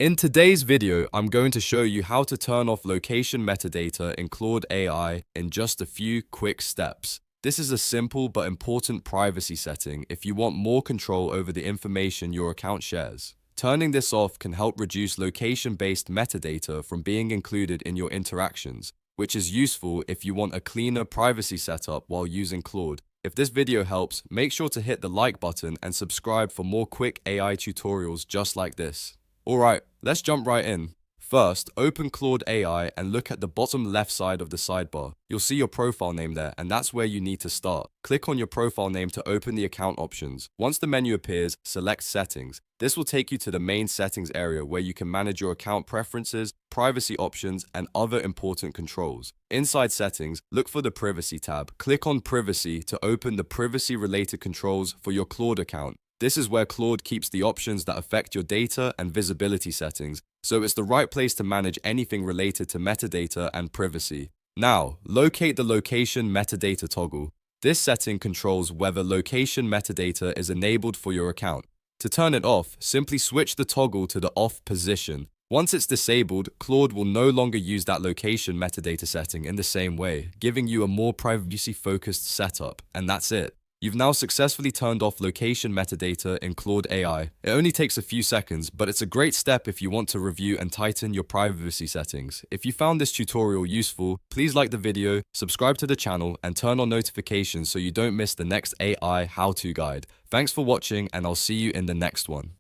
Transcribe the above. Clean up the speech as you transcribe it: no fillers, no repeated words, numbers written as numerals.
In today's video, I'm going to show you how to turn off location metadata in Claude AI in just a few quick steps. This is a simple but important privacy setting if you want more control over the information your account shares. Turning this off can help reduce location-based metadata from being included in your interactions, which is useful if you want a cleaner privacy setup while using Claude. If this video helps, make sure to hit the like button and subscribe for more quick AI tutorials just like this. Alright, let's jump right in. First, open Claude AI and look at the bottom left side of the sidebar. You'll see your profile name there, and that's where you need to start. Click on your profile name to open the account options. Once the menu appears, select Settings. This will take you to the main settings area where you can manage your account preferences, privacy options, and other important controls. Inside Settings, look for the Privacy tab. Click on Privacy to open the privacy-related controls for your Claude account. This is where Claude keeps the options that affect your data and visibility settings, so it's the right place to manage anything related to metadata and privacy. Now, locate the location metadata toggle. This setting controls whether location metadata is enabled for your account. To turn it off, simply switch the toggle to the off position. Once it's disabled, Claude will no longer use that location metadata setting in the same way, giving you a more privacy-focused setup, and that's it. You've now successfully turned off location metadata in Claude AI. It only takes a few seconds, but it's a great step if you want to review and tighten your privacy settings. If you found this tutorial useful, please like the video, subscribe to the channel, and turn on notifications so you don't miss the next AI how-to guide. Thanks for watching, and I'll see you in the next one.